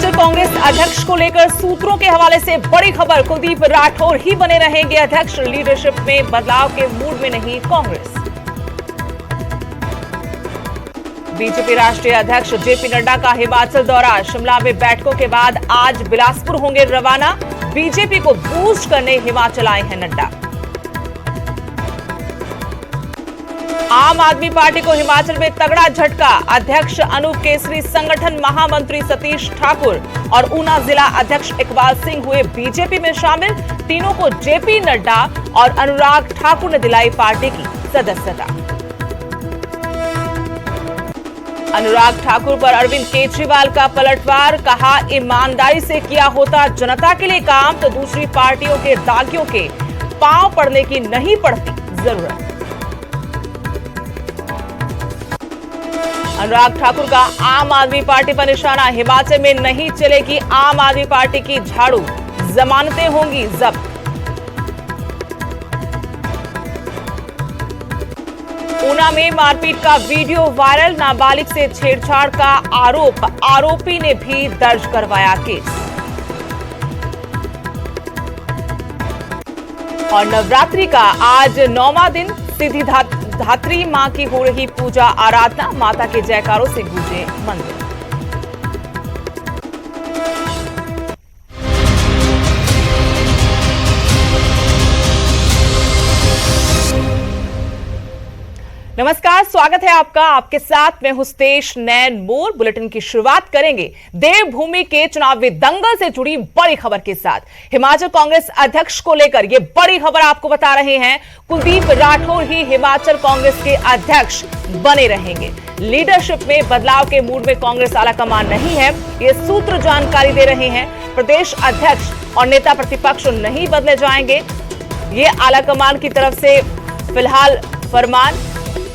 हिमाचल कांग्रेस अध्यक्ष को लेकर सूत्रों के हवाले से बड़ी खबर। कुलदीप राठौर ही बने रहेंगे अध्यक्ष। लीडरशिप में बदलाव के मूड में नहीं कांग्रेस। बीजेपी राष्ट्रीय अध्यक्ष जेपी नड्डा का हिमाचल दौरा। शिमला में बैठकों के बाद आज बिलासपुर होंगे रवाना। बीजेपी को बूस्ट करने हिमाचल आए हैं नड्डा। आम आदमी पार्टी को हिमाचल में तगड़ा झटका। अध्यक्ष अनूप केसरी, संगठन महामंत्री सतीश ठाकुर और ऊना जिला अध्यक्ष इकबाल सिंह हुए बीजेपी में शामिल। तीनों को जेपी नड्डा और अनुराग ठाकुर ने दिलाई पार्टी की सदस्यता। अनुराग ठाकुर पर अरविंद केजरीवाल का पलटवार। कहा, ईमानदारी से किया होता जनता के लिए काम तो दूसरी पार्टियों के दागियों के पांव पड़ने की नहीं पड़ती जरूरत। अनुराग ठाकुर का आम आदमी पार्टी पर निशाना। हिमाचल में नहीं चलेगी आम आदमी पार्टी की झाड़ू, जमानतें होंगी जब्त। ऊना में मारपीट का वीडियो वायरल। नाबालिग से छेड़छाड़ का आरोप, आरोपी ने भी दर्ज करवाया केस। और नवरात्रि का आज 9वां दिन। सिद्धि धात्री मां की हो रही पूजा आराधना। माता के जयकारों से गूंजे मंदिर। नमस्कार, स्वागत है आपका। आपके साथ मैं हुस्तेश नैन मोर। बुलेटिन की शुरुआत करेंगे देवभूमि के चुनावी दंगल से जुड़ी बड़ी खबर के साथ। हिमाचल कांग्रेस अध्यक्ष को लेकर यह बड़ी खबर आपको बता रहे हैं। कुलदीप राठौर ही हिमाचल कांग्रेस के अध्यक्ष बने रहेंगे। लीडरशिप में बदलाव के मूड में कांग्रेस आलाकमान नहीं है, ये सूत्र जानकारी दे रहे हैं। प्रदेश अध्यक्ष और नेता प्रतिपक्ष नहीं बदले जाएंगे, ये आलाकमान की तरफ से फिलहाल फरमान।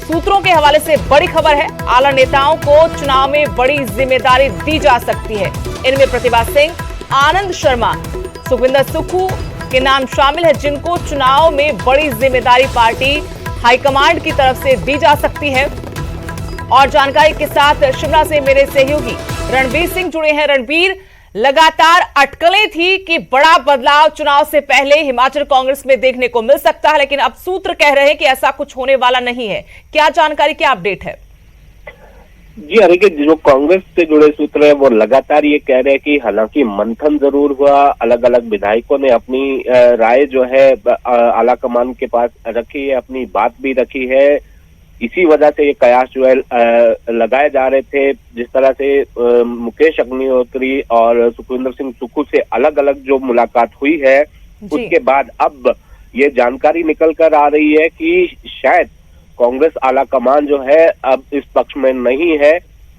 सूत्रों के हवाले से बड़ी खबर है। आला नेताओं को चुनाव में बड़ी जिम्मेदारी दी जा सकती है। इनमें प्रतिभा सिंह, आनंद शर्मा, सुखविंदर सुक्खू के नाम शामिल है, जिनको चुनाव में बड़ी जिम्मेदारी पार्टी हाईकमांड की तरफ से दी जा सकती है। और जानकारी के साथ शिमला से मेरे सहयोगी रणबीर सिंह जुड़े हैं। रणबीर, लगातार अटकलें थी कि बड़ा बदलाव चुनाव से पहले हिमाचल कांग्रेस में देखने को मिल सकता है, लेकिन अब सूत्र कह रहे हैं कि ऐसा कुछ होने वाला नहीं है। क्या जानकारी, क्या अपडेट है? जी हरिके, जो कांग्रेस से जुड़े सूत्र है वो लगातार ये कह रहे हैं कि हालांकि मंथन जरूर हुआ, अलग अलग विधायकों ने अपनी राय जो है आलाकमान के पास रखी है, अपनी बात भी रखी है। इसी वजह से ये कयास जो है लगाए जा रहे थे। जिस तरह से मुकेश अग्निहोत्री और सुखविंदर सिंह सुक्खू से अलग अलग जो मुलाकात हुई है, उसके बाद अब ये जानकारी निकल कर आ रही है कि शायद कांग्रेस आलाकमान जो है अब इस पक्ष में नहीं है।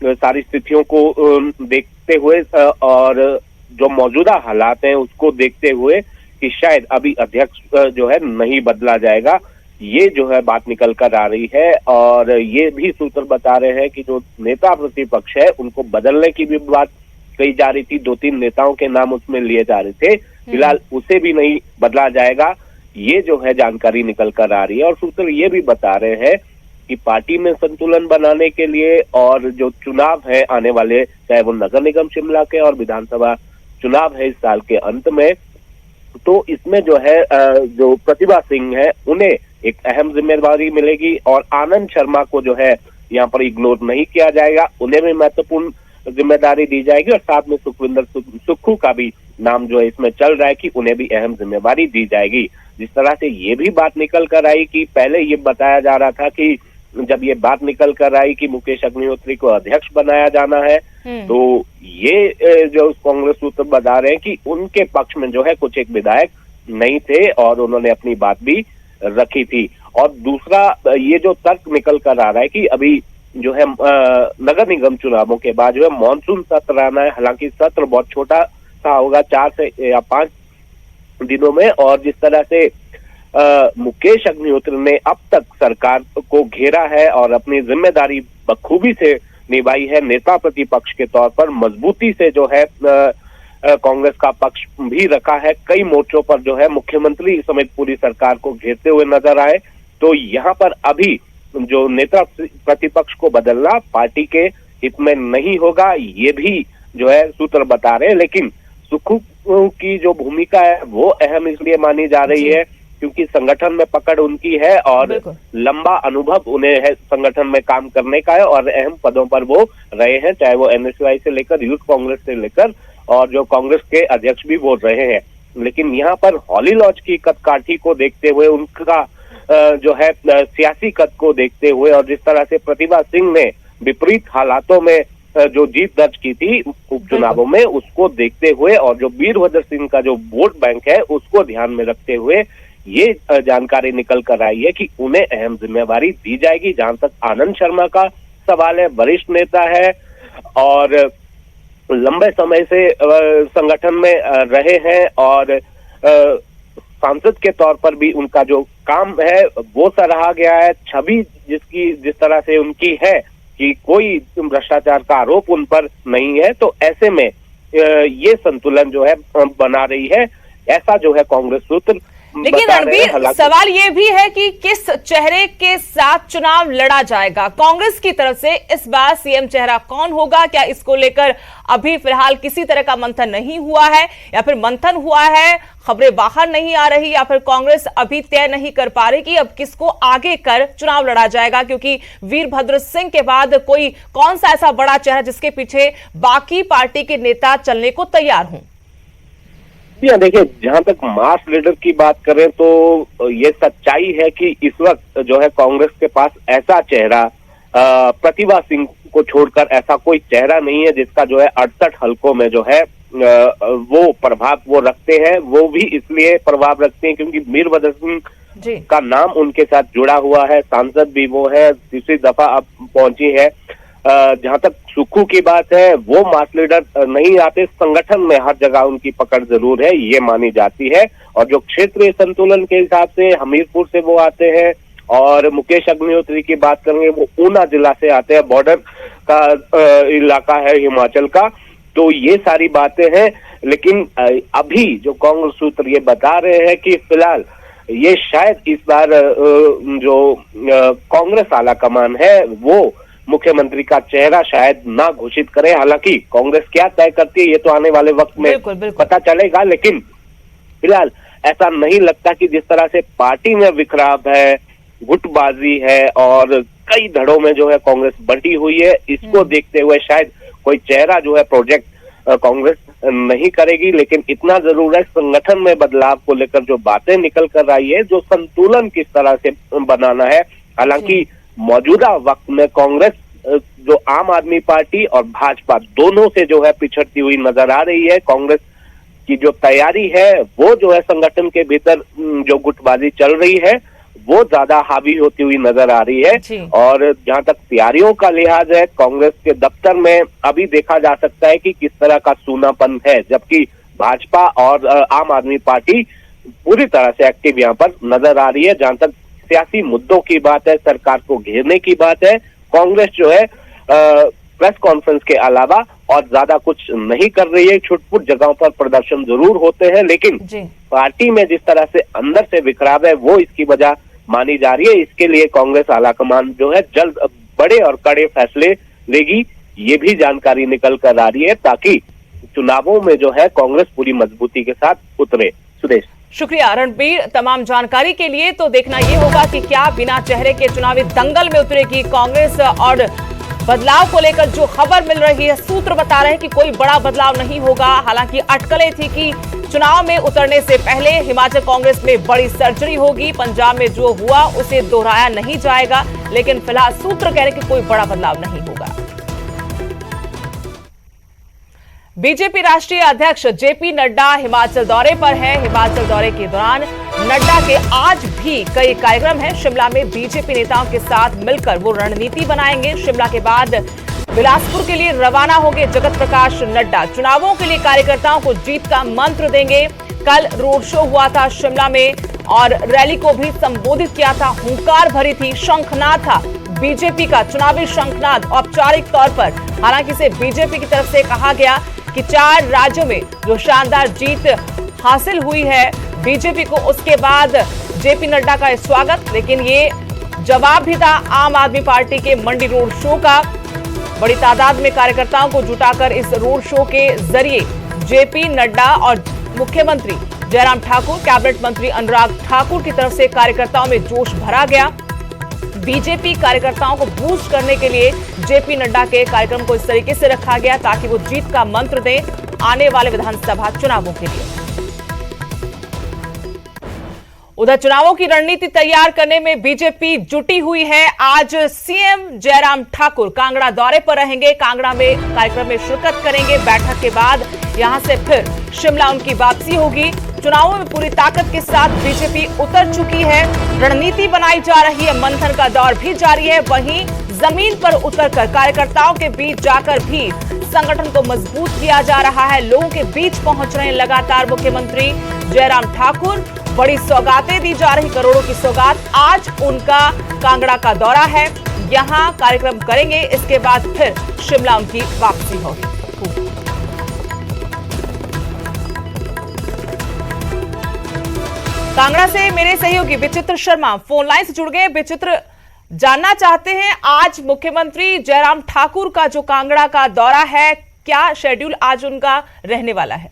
सारी स्थितियों को देखते हुए और जो मौजूदा हालात हैं उसको देखते हुए कि शायद अभी अध्यक्ष जो है नहीं बदला जाएगा, ये जो है बात निकल कर आ रही है। और ये भी सूत्र बता रहे हैं कि जो नेता प्रतिपक्ष है उनको बदलने की भी बात कही जा रही थी। 2-3 नेताओं के नाम उसमें लिए जा रहे थे, फिलहाल उसे भी नहीं बदला जाएगा, ये जो है जानकारी निकल कर आ रही है। और सूत्र ये भी बता रहे हैं कि पार्टी में संतुलन बनाने के लिए और जो चुनाव है आने वाले, चाहे वो नगर निगम शिमला के और विधानसभा चुनाव है इस साल के अंत में, तो इसमें जो है जो प्रतिभा सिंह है उन्हें एक अहम जिम्मेदारी मिलेगी और आनंद शर्मा को जो है यहाँ पर इग्नोर नहीं किया जाएगा, उन्हें भी महत्वपूर्ण जिम्मेदारी दी जाएगी। और साथ में सुखविंदर सुक्खू का भी नाम जो है इसमें चल रहा है कि उन्हें भी अहम जिम्मेदारी दी जाएगी। जिस तरह से ये भी बात निकल कर आई कि पहले ये बताया जा रहा था कि जब ये बात निकल कर आई कि मुकेश अग्निहोत्री को अध्यक्ष बनाया जाना है, तो ये जो कांग्रेस सूत्र बता रहे हैं कि उनके पक्ष में जो है कुछ एक विधायक नहीं थे और उन्होंने अपनी बात भी रखी थी। और दूसरा ये जो तर्क निकल कर आ रहा है कि अभी जो है नगर निगम चुनावों के बाद जो है मॉनसून सत्र आना है। हालांकि सत्र बहुत छोटा सा होगा, 4 से या 5 दिनों में। और जिस तरह से मुकेश अग्निहोत्री ने अब तक सरकार को घेरा है और अपनी जिम्मेदारी बखूबी से निभाई है, नेता प्रतिपक्ष के तौर पर मजबूती से जो है कांग्रेस का पक्ष भी रखा है, कई मोर्चों पर जो है मुख्यमंत्री समेत पूरी सरकार को घेरते हुए नजर आए। तो यहाँ पर अभी जो नेता प्रतिपक्ष को बदलना पार्टी के हित में नहीं होगा, ये भी जो है सूत्र बता रहे हैं। लेकिन सुक्खू की जो भूमिका है वो अहम इसलिए मानी जा रही है क्योंकि संगठन में पकड़ उनकी है और लंबा अनुभव उन्हें है संगठन में काम करने का है और अहम पदों पर वो रहे हैं, चाहे वो एनएसयूआई से लेकर यूथ कांग्रेस से लेकर और जो कांग्रेस के अध्यक्ष भी वो रहे हैं। लेकिन यहाँ पर हॉली लॉज की कदकाठी को देखते हुए, उनका जो है सियासी कद को देखते हुए और जिस तरह से प्रतिभा सिंह ने विपरीत हालातों में जो जीत दर्ज की थी उपचुनावों में, उसको देखते हुए और जो वीरभद्र सिंह का जो वोट बैंक है उसको ध्यान में रखते हुए ये जानकारी निकल कर आई है कि उन्हें अहम जिम्मेवारी दी जाएगी। जहां तक आनंद शर्मा का सवाल है, वरिष्ठ नेता है और लंबे समय से संगठन में रहे हैं और सांसद के तौर पर भी उनका जो काम है वो सराहा गया है। छवि जिस तरह से उनकी है कि कोई भ्रष्टाचार का आरोप उन पर नहीं है, तो ऐसे में ये संतुलन जो है बना रही है, ऐसा जो है कांग्रेस सूत्र। लेकिन रणबीर, सवाल ये भी है कि किस चेहरे के साथ चुनाव लड़ा जाएगा। कांग्रेस की तरफ से इस बार सीएम चेहरा कौन होगा, क्या इसको लेकर अभी फिलहाल किसी तरह का मंथन नहीं हुआ है या फिर मंथन हुआ है, खबरें बाहर नहीं आ रही, या फिर कांग्रेस अभी तय नहीं कर पा रही कि अब किसको आगे कर चुनाव लड़ा जाएगा, क्योंकि वीरभद्र सिंह के बाद कोई कौन सा ऐसा बड़ा चेहरा जिसके पीछे बाकी पार्टी के नेता चलने को तैयार हों? देखिए, जहां तक मास लीडर की बात करें तो ये सच्चाई है कि इस वक्त जो है कांग्रेस के पास ऐसा चेहरा प्रतिभा सिंह को छोड़कर ऐसा कोई चेहरा नहीं है जिसका जो है 68 हलकों में जो है वो प्रभाव वो रखते हैं। वो भी इसलिए प्रभाव रखते हैं क्योंकि वीरभद्र सिंह का नाम उनके साथ जुड़ा हुआ है, सांसद भी वो है, तीसरी दफा अब पहुंची है। जहां तक सुक्खू की बात है, वो मास लीडर नहीं आते, संगठन में हर जगह उनकी पकड़ जरूर है, ये मानी जाती है। और जो क्षेत्रीय संतुलन के हिसाब से हमीरपुर से वो आते हैं और मुकेश अग्निहोत्री की बात करेंगे वो ऊना जिला से आते हैं, बॉर्डर का इलाका है हिमाचल का। तो ये सारी बातें हैं। लेकिन अभी जो कांग्रेस सूत्र ये बता रहे हैं कि फिलहाल ये शायद इस बार जो कांग्रेस आला कमान है वो मुख्यमंत्री का चेहरा शायद ना घोषित करे। हालांकि कांग्रेस क्या तय करती है ये तो आने वाले वक्त में बिल्कुल पता चलेगा, लेकिन फिलहाल ऐसा नहीं लगता कि जिस तरह से पार्टी में बिखराव है, गुटबाजी है और कई धड़ों में जो है कांग्रेस बंटी हुई है, इसको देखते हुए शायद कोई चेहरा जो है प्रोजेक्ट कांग्रेस नहीं करेगी। लेकिन इतना जरूर है, संगठन में बदलाव को लेकर जो बातें निकल कर आई है, जो संतुलन किस तरह से बनाना है। हालांकि मौजूदा वक्त में कांग्रेस जो आम आदमी पार्टी और भाजपा दोनों से जो है पिछड़ती हुई नजर आ रही है। कांग्रेस की जो तैयारी है वो जो है संगठन के भीतर जो गुटबाजी चल रही है वो ज्यादा हावी होती हुई नजर आ रही है। और जहां तक तैयारियों का लिहाज है, कांग्रेस के दफ्तर में अभी देखा जा सकता है कि किस तरह का सूनापन है, जबकि भाजपा और आम आदमी पार्टी पूरी तरह से एक्टिव यहाँ पर नजर आ रही है। जहां तक सियासी मुद्दों की बात है, सरकार को घेरने की बात है, कांग्रेस जो है प्रेस कॉन्फ्रेंस के अलावा और ज्यादा कुछ नहीं कर रही है। छुटपुट जगहों पर प्रदर्शन जरूर होते हैं, लेकिन पार्टी में जिस तरह से अंदर से बिखराव है वो इसकी वजह मानी जा रही है। इसके लिए कांग्रेस आलाकमान जो है जल्द बड़े और कड़े फैसले लेगी, ये भी जानकारी निकल कर आ रही है, ताकि चुनावों में जो है कांग्रेस पूरी मजबूती के साथ उतरे। सुदेश, शुक्रिया रणबीर तमाम जानकारी के लिए। तो देखना ये होगा कि क्या बिना चेहरे के चुनावी दंगल में उतरेगी कांग्रेस। और बदलाव को लेकर जो खबर मिल रही है, सूत्र बता रहे हैं कि कोई बड़ा बदलाव नहीं होगा। हालांकि अटकलें थी कि चुनाव में उतरने से पहले हिमाचल कांग्रेस में बड़ी सर्जरी होगी, पंजाब में जो हुआ उसे दोहराया नहीं जाएगा, लेकिन फिलहाल सूत्र कह रहे हैं कि कोई बड़ा बदलाव नहीं होगा। बीजेपी राष्ट्रीय अध्यक्ष जेपी नड्डा हिमाचल दौरे पर हैं। हिमाचल दौरे के दौरान नड्डा के आज भी कई कार्यक्रम हैं। शिमला में बीजेपी नेताओं के साथ मिलकर वो रणनीति बनाएंगे। शिमला के बाद बिलासपुर के लिए रवाना होंगे जगत प्रकाश नड्डा। चुनावों के लिए कार्यकर्ताओं को जीत का मंत्र देंगे। कल रोड शो हुआ था शिमला में और रैली को भी संबोधित किया था। हुंकार भरी थी, शंखनाद था बीजेपी का, चुनावी शंखनाद औपचारिक तौर पर। हालांकि इसे बीजेपी की तरफ से कहा गया कि 4 राज्यों में जो शानदार जीत हासिल हुई है बीजेपी को, उसके बाद जेपी नड्डा का स्वागत। लेकिन ये जवाब भी था आम आदमी पार्टी के मंडी रोड शो का। बड़ी तादाद में कार्यकर्ताओं को जुटाकर इस रोड शो के जरिए जेपी नड्डा और मुख्यमंत्री जयराम ठाकुर, कैबिनेट मंत्री अनुराग ठाकुर की तरफ से कार्यकर्ताओं में जोश भरा गया। बीजेपी कार्यकर्ताओं को बूस्ट करने के लिए जेपी नड्डा के कार्यक्रम को इस तरीके से रखा गया ताकि वो जीत का मंत्र दें आने वाले विधानसभा चुनावों के लिए। उधर चुनावों की रणनीति तैयार करने में बीजेपी जुटी हुई है। आज सीएम जयराम ठाकुर कांगड़ा दौरे पर रहेंगे, कांगड़ा में कार्यक्रम में शिरकत करेंगे। बैठक के बाद यहां से फिर शिमला उनकी वापसी होगी। चुनावों में पूरी ताकत के साथ बीजेपी उतर चुकी है, रणनीति बनाई जा रही है, मंथन का दौर भी जारी है। वहीं जमीन पर उतरकर कार्यकर्ताओं के बीच जाकर भी संगठन को मजबूत किया जा रहा है। लोगों के बीच पहुंच रहे हैं लगातार मुख्यमंत्री जयराम ठाकुर। बड़ी सौगातें दी जा रही, करोड़ों की सौगात। आज उनका कांगड़ा का दौरा है, यहां कार्यक्रम करेंगे, इसके बाद फिर शिमला उनकी वापसी होगी। कांगड़ा से मेरे सहयोगी विचित्र शर्मा फोन लाइन से जुड़ गए। विचित्र, जानना चाहते हैं आज मुख्यमंत्री जयराम ठाकुर का जो कांगड़ा का दौरा है, क्या शेड्यूल आज उनका रहने वाला है?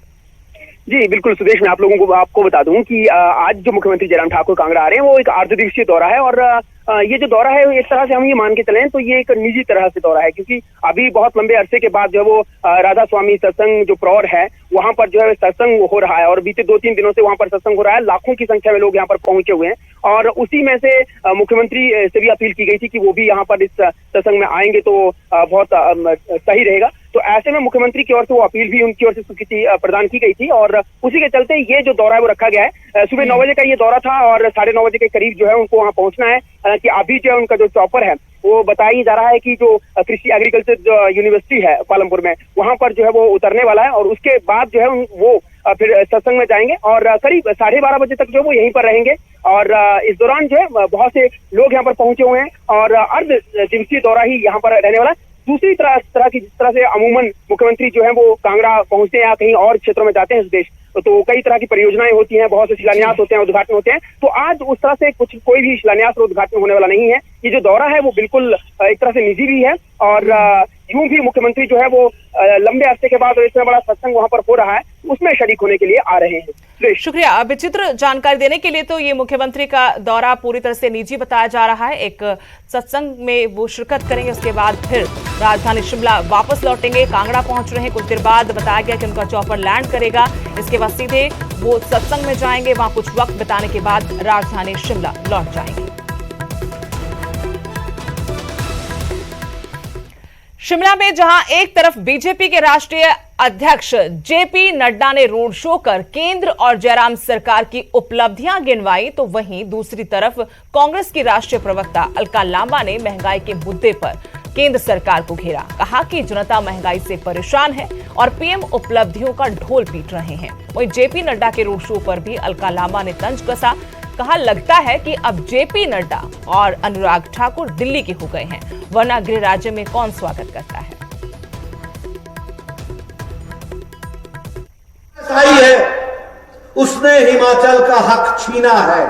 जी बिल्कुल सुदेश, मैं आप लोगों को आपको बता दूं कि आज जो मुख्यमंत्री जयराम ठाकुर कांगड़ा आ रहे हैं वो एक अर्धदिवसीय दौरा है। और ये जो दौरा है एक तरह से हम ये मान के चलें तो ये एक निजी तरह से दौरा है, क्योंकि अभी बहुत लंबे अरसे के बाद जो वो राधा स्वामी सत्संग जो प्रौढ़ है वहां पर जो है सत्संग हो रहा है और बीते 2-3 दिनों से वहां पर सत्संग हो रहा है। लाखों की संख्या में लोग यहाँ पर पहुंचे हुए हैं और उसी में से मुख्यमंत्री से भी अपील की गई थी कि वो भी यहाँ पर इस सत्संग में आएंगे तो बहुत सही रहेगा। तो ऐसे में मुख्यमंत्री की ओर से वो अपील भी उनकी ओर से स्वीकृति प्रदान की गई थी और उसी के चलते ये जो दौरा है वो रखा गया है। सुबह 9 बजे का ये दौरा था और 9:30 बजे के करीब जो है उनको वहाँ पहुंचना है। हालांकि अभी जो है उनका जो चॉपर है वो बताया ही जा रहा है कि जो कृषि एग्रीकल्चर यूनिवर्सिटी है पालमपुर में, वहां पर जो है वो उतरने वाला है और उसके बाद जो है वो फिर सत्संग में जाएंगे और करीब 12:30 बजे तक जो वो यहीं पर रहेंगे। और इस दौरान जो है बहुत से लोग यहाँ पर पहुंचे हुए हैं और अर्ध दिवसीय दौरा ही यहाँ पर रहने वाला है। दूसरी तरह की जिस तरह से अमूमन मुख्यमंत्री जो है वो कांगड़ा पहुंचते हैं या कहीं और क्षेत्रों में जाते हैं इस देश, तो कई तरह की परियोजनाएं होती हैं, बहुत से शिलान्यास होते हैं, उद्घाटन होते हैं। तो आज उस तरह से कोई भी शिलान्यास और उद्घाटन होने वाला नहीं है। ये जो दौरा है वो बिल्कुल एक तरह से निजी भी है और यूं भी मुख्यमंत्री जो है वो लंबे अरसे के बाद इतना बड़ा सत्संग वहां पर हो रहा है उसमें शरीक होने के लिए आ रहे हैं। शुक्रिया विचित्र जानकारी देने के लिए। तो ये मुख्यमंत्री का दौरा पूरी तरह से निजी बताया जा रहा है, एक सत्संग में वो शिरकत करेंगे, उसके बाद फिर राजधानी शिमला वापस लौटेंगे। कांगड़ा पहुंच रहे हैं, कुछ देर बाद बताया गया कि उनका चॉपर लैंड करेगा, इसके बाद सीधे वो सत्संग में जाएंगे, वहां कुछ वक्त बिताने के बाद राजधानी शिमला लौट जाएंगे। शिमला में जहां एक तरफ बीजेपी के राष्ट्रीय अध्यक्ष जेपी नड्डा ने रोड शो कर केंद्र और जयराम सरकार की उपलब्धियां गिनवाई, तो वहीं दूसरी तरफ कांग्रेस की राष्ट्रीय प्रवक्ता अलका लांबा ने महंगाई के मुद्दे पर केंद्र सरकार को घेरा। कहा कि जनता महंगाई से परेशान है और पीएम उपलब्धियों का ढोल पीट रहे हैं। वहीं जेपी नड्डा के रोड शो पर भी अलका लांबा ने तंज कसा। कहा लगता है कि अब जेपी नड्डा और अनुराग ठाकुर दिल्ली के हो गए हैं, वरना गृह राज्य में कौन स्वागत करता है। है उसने हिमाचल का हक छीना है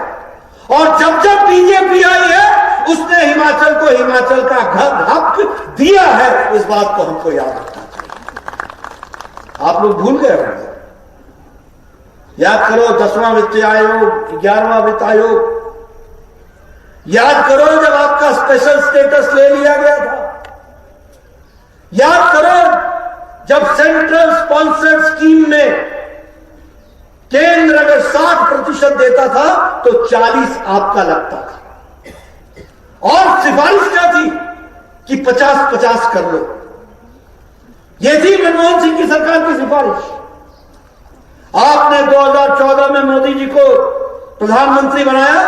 और जब जब बीजेपी आई है उसने हिमाचल को हिमाचल का हक दिया है। इस बात को हमको याद रखना चाहिए। आप लोग भूल गए होंगे, याद करो 10वां वित्त आयोग, 11वां वित्त आयोग, याद करो जब आपका स्पेशल स्टेटस ले लिया गया था, याद करो जब सेंट्रल स्पॉन्सर्ड स्कीम में केंद्र अगर 60% देता था तो 40 आपका लगता था और सिफारिश क्या थी कि 50-50 कर लो। यह थी मनमोहन सिंह की सरकार की सिफारिश। आपने 2014 में मोदी जी को प्रधानमंत्री बनाया,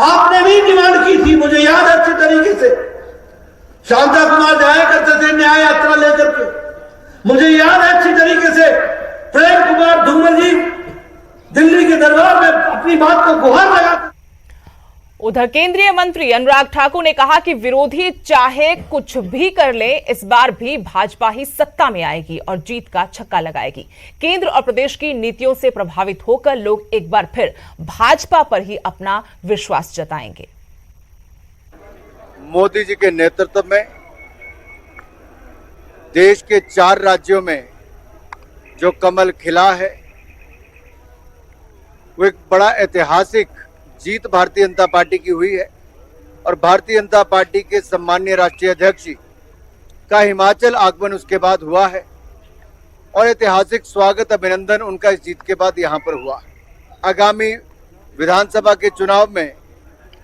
आपने भी डिमांड की थी, मुझे याद है अच्छे तरीके से। शांता कुमार जाया करते थे न्याय यात्रा लेकर के, मुझे याद है अच्छी तरीके से। प्रेम कुमार धूमल जी दिल्ली के दरबार में अपनी बात को गुहार लगाते। उधर केंद्रीय मंत्री अनुराग ठाकुर ने कहा कि विरोधी चाहे कुछ भी कर ले, इस बार भी भाजपा ही सत्ता में आएगी और जीत का छक्का लगाएगी। केंद्र और प्रदेश की नीतियों से प्रभावित होकर लोग एक बार फिर भाजपा पर ही अपना विश्वास जताएंगे। मोदी जी के नेतृत्व में देश के 4 राज्यों में जो कमल खिला है वो एक बड़ा ऐतिहासिक जीत भारतीय जनता पार्टी की हुई है और भारतीय जनता पार्टी के सम्माननीय राष्ट्रीय अध्यक्ष जी का हिमाचल आगमन उसके बाद हुआ है और ऐतिहासिक स्वागत अभिनंदन उनका इस जीत के बाद यहाँ पर हुआ। आगामी विधानसभा के चुनाव में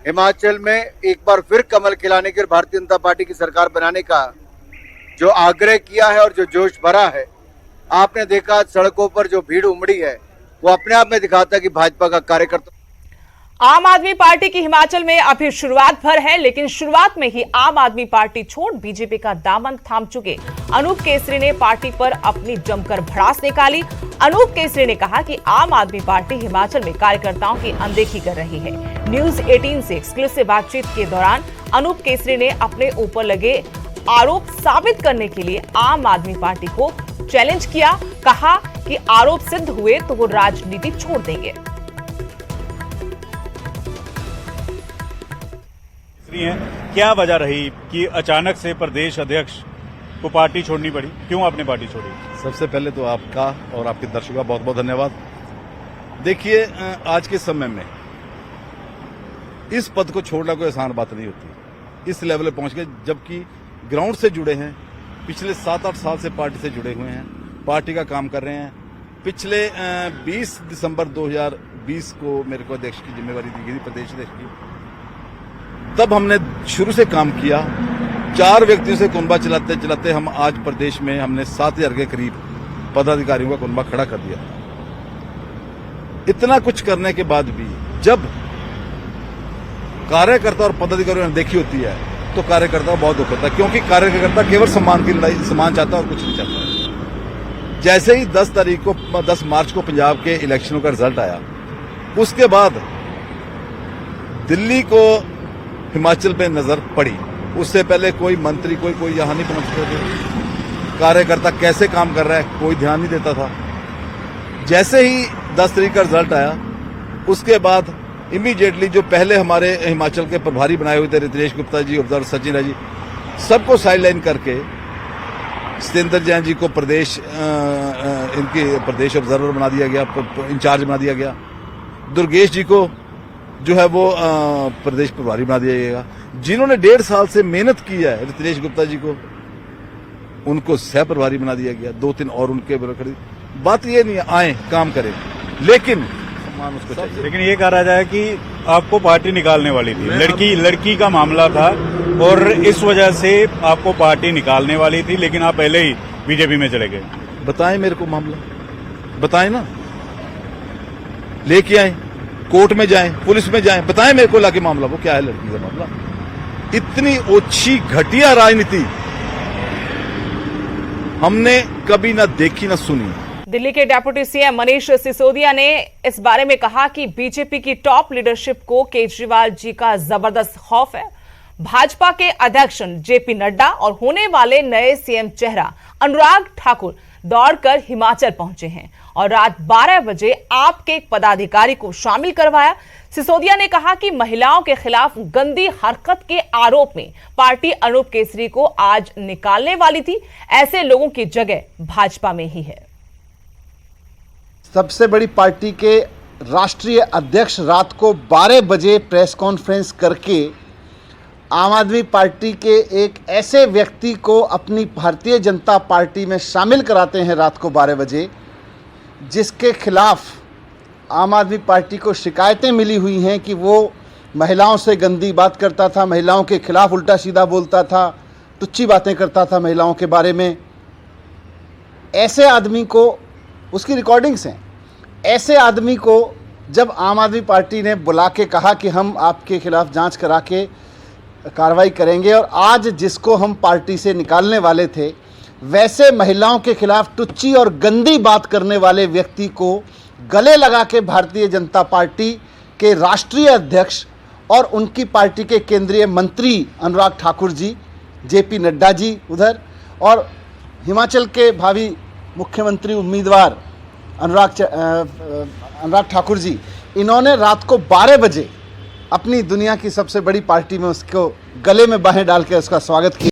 हिमाचल में एक बार फिर कमल खिलाने की और भारतीय जनता पार्टी की सरकार बनाने का जो आग्रह किया है और जो जोश भरा है, आपने देखा सड़कों पर जो भीड़ उमड़ी है वो अपने आप में दिखाता है कि भाजपा का कार्यकर्ता। आम आदमी पार्टी की हिमाचल में अभी शुरुआत भर है, लेकिन शुरुआत में ही आम आदमी पार्टी छोड़ बीजेपी का दामन थाम चुके अनूप केसरी ने पार्टी पर अपनी जमकर भड़ास निकाली। अनूप केसरी ने कहा कि आम आदमी पार्टी हिमाचल में कार्यकर्ताओं की अनदेखी कर रही है। न्यूज 18 से एक्सक्लूसिव बातचीत के दौरान अनूप केसरी ने अपने ऊपर लगे आरोप साबित करने के लिए आम आदमी पार्टी को चैलेंज किया। कहा कि आरोप सिद्ध हुए तो वो राजनीति छोड़ देंगे। क्या वजह रही कि अचानक से प्रदेश अध्यक्ष को पार्टी छोड़नी पड़ी? क्यों आपने पार्टी छोड़ी? सबसे पहले तो आपका और आपके दर्शकों का बहुत बहुत धन्यवाद। देखिए, आज के समय में इस पद को छोड़ना कोई आसान बात नहीं होती। इस लेवल पे पहुंच गए, जबकि ग्राउंड से जुड़े हैं, पिछले 7-8 साल से पार्टी से जुड़े हुए हैं, पार्टी का काम कर रहे हैं। पिछले 20 दिसंबर 2020 को मेरे को अध्यक्ष की जिम्मेवारी दी गई, प्रदेश अध्यक्ष की। तब हमने शुरू से काम किया। 4 व्यक्तियों से कुनबा चलाते चलाते हम आज प्रदेश में हमने 7000 के करीब पदाधिकारियों का कुनबा खड़ा कर दिया। इतना कुछ करने के बाद भी जब कार्यकर्ता और पदाधिकारियों ने देखी होती है तो कार्यकर्ता बहुत दुख होता है, क्योंकि कार्यकर्ता केवल सम्मान की लड़ाई, सम्मान चाहता है और कुछ नहीं चाहता। जैसे ही 10 मार्च को पंजाब के इलेक्शनों का रिजल्ट आया, उसके बाद दिल्ली को हिमाचल पे नजर पड़ी। उससे पहले कोई मंत्री कोई यहां नहीं पहुंचते थे। कार्यकर्ता कैसे काम कर रहा है कोई ध्यान नहीं देता था। जैसे ही 10 तारीख का रिजल्ट आया, उसके बाद इमीडिएटली जो पहले हमारे हिमाचल के प्रभारी बनाए हुए थे, रितेश गुप्ता जी, ऑब्जर्वर सचिन राय जी, सबको साइडलाइन करके सत्येंद्र जैन जी को प्रदेश ऑब्जर्वर बना दिया गया, इंचार्ज बना दिया गया। दुर्गेश जी को जो है वो प्रदेश प्रभारी बना दिया गया। जिन्होंने 1.5 साल से मेहनत की है, रितेश गुप्ता जी को, उनको सह प्रभारी बना दिया गया। 2-3 और उनके खड़ी। बात ये नहीं है आए काम करें, लेकिन सम्मान उसको चाहिए। लेकिन ये कहा जाए कि आपको पार्टी निकालने वाली थी, लड़की का मामला था और इस वजह से आपको पार्टी निकालने वाली थी, लेकिन आप पहले ही बीजेपी में चले गए। बताएं मेरे को मामला, बताएं ना, लेके आए, कोर्ट में जाएं, पुलिस में जाएं, बताएं मेरे को लाके मामला वो क्या है, लड़की का मामला। इतनी ओछी घटिया राजनीति हमने कभी ना देखी ना सुनी। दिल्ली के डेप्यूटी सीएम मनीष सिसोदिया ने इस बारे में कहा कि बीजेपी की टॉप लीडरशिप को केजरीवाल जी का जबरदस्त खौफ है। भाजपा के अध्यक्ष जेपी नड्डा और होने वाले नए सीएम चेहरा अनुराग ठाकुर दौड़कर हिमाचल पहुंचे हैं और रात 12 बजे आपके एक पदाधिकारी को शामिल करवाया। सिसोदिया ने कहा कि महिलाओं के खिलाफ गंदी हरकत के आरोप में पार्टी अनूप केसरी को आज निकालने वाली थी। ऐसे लोगों की जगह भाजपा में ही है। सबसे बड़ी पार्टी के राष्ट्रीय अध्यक्ष रात को 12 बजे प्रेस कॉन्फ्रेंस करके आम आदमी पार्टी के एक ऐसे व्यक्ति को अपनी भारतीय जनता पार्टी में शामिल कराते हैं रात को 12 बजे, जिसके खिलाफ आम आदमी पार्टी को शिकायतें मिली हुई हैं कि वो महिलाओं से गंदी बात करता था, महिलाओं के खिलाफ उल्टा सीधा बोलता था, तुच्छी बातें करता था महिलाओं के बारे में। ऐसे आदमी को, उसकी रिकॉर्डिंग्स हैं, ऐसे आदमी को जब आम आदमी पार्टी ने बुला के कहा कि हम आपके खिलाफ जांच करा के कार्रवाई करेंगे, और आज जिसको हम पार्टी से निकालने वाले थे, वैसे महिलाओं के खिलाफ टुच्ची और गंदी बात करने वाले व्यक्ति को गले लगा के भारतीय जनता पार्टी के राष्ट्रीय अध्यक्ष और उनकी पार्टी के केंद्रीय मंत्री अनुराग ठाकुर जी, जेपी नड्डा जी उधर, और हिमाचल के भावी मुख्यमंत्री उम्मीदवार अनुराग ठाकुर जी, इन्होंने रात को 12 बजे अपनी दुनिया की सबसे बड़ी पार्टी में उसको गले में बाहें डाल के उसका स्वागत किया।